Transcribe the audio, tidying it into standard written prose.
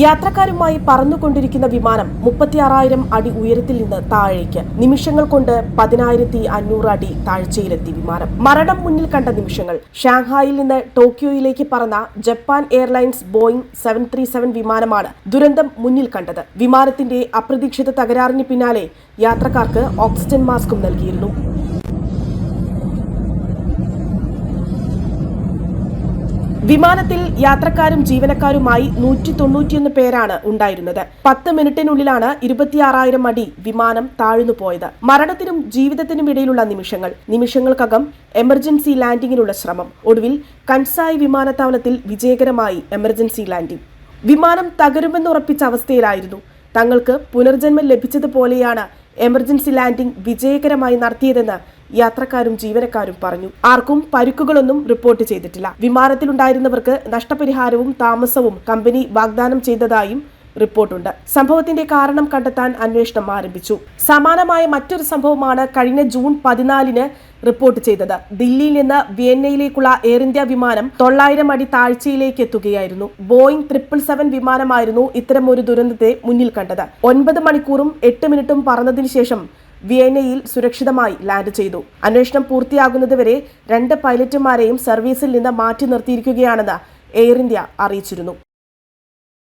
യാത്രക്കാരുമായി പറന്നുകൊണ്ടിരിക്കുന്ന വിമാനം 36,000 അടി ഉയരത്തിൽ നിന്ന് താഴേക്ക്. നിമിഷങ്ങൾ കൊണ്ട് 10,500 അടി താഴ്ചയിലെത്തി വിമാനം. മരണം മുന്നിൽ കണ്ട നിമിഷങ്ങൾ. ഷാങ്ഹായിൽ നിന്ന് ടോക്കിയോയിലേക്ക് പറന്ന ജപ്പാൻ എയർലൈൻസ് ബോയിംഗ് 737 വിമാനമാണ് ദുരന്തം മുന്നിൽ കണ്ടത്. വിമാനത്തിന്റെ അപ്രതീക്ഷിത തകരാറിന് പിന്നാലെ യാത്രക്കാർക്ക് ഓക്സിജൻ മാസ്കും നൽകിയിരുന്നു. വിമാനത്തിൽ യാത്രക്കാരും ജീവനക്കാരുമായി 191 പേരാണ് ഉണ്ടായിരുന്നത്. 10 മിനിറ്റിനുള്ളിലാണ് 26,000 അടി വിമാനം താഴ്ന്നു പോയത്. മരണത്തിനും ജീവിതത്തിനും ഇടയിലുള്ള നിമിഷങ്ങൾക്കകം എമർജൻസി ലാൻഡിങ്ങിനുള്ള ശ്രമം. ഒടുവിൽ കൻസായി വിമാനത്താവളത്തിൽ വിജയകരമായി എമർജൻസി ലാൻഡിംഗ്. വിമാനം തകരുമെന്നുറപ്പിച്ച അവസ്ഥയിലായിരുന്നു. തങ്ങൾക്ക് പുനർജന്മം ലഭിച്ചതുപോലെയാണ് എമർജൻസി ലാൻഡിംഗ് വിജയകരമായി നടത്തിയതെന്ന് യാത്രക്കാരും ജീവനക്കാരും പറഞ്ഞു. ആർക്കും പരിക്കുകളൊന്നും റിപ്പോർട്ട് ചെയ്തിട്ടില്ല. വിമാനത്തിലുണ്ടായിരുന്നവർക്ക് നഷ്ടപരിഹാരവും താമസവും കമ്പനി വാഗ്ദാനം ചെയ്തതായും റിപ്പോർട്ടുണ്ട്. സംഭവത്തിന്റെ കാരണം കണ്ടെത്താൻ അന്വേഷണം ആരംഭിച്ചു. സമാനമായ മറ്റൊരു സംഭവമാണ് കഴിഞ്ഞ ജൂൺ 14 റിപ്പോർട്ട് ചെയ്തത്. ദില്ലിയിൽ നിന്ന് വിയന്നയിലേക്കുള്ള എയർ ഇന്ത്യ വിമാനം 900 അടി താഴ്ചയിലേക്ക് എത്തുകയായിരുന്നു. ബോയിംഗ് 777 വിമാനമായിരുന്നു ഇത്തരം ഒരു ദുരന്തത്തെ മുന്നിൽ കണ്ടത്. 9 മണിക്കൂറും 8 മിനിറ്റും പറന്നതിനു ശേഷം വിയന്നയിൽ സുരക്ഷിതമായി ലാൻഡ് ചെയ്തു. അന്വേഷണം പൂർത്തിയാകുന്നതുവരെ 2 പൈലറ്റുമാരെയും സർവീസിൽ നിന്ന് മാറ്റി നിർത്തിയിരിക്കുകയാണെന്ന് എയർ ഇന്ത്യ അറിയിച്ചിരുന്നു.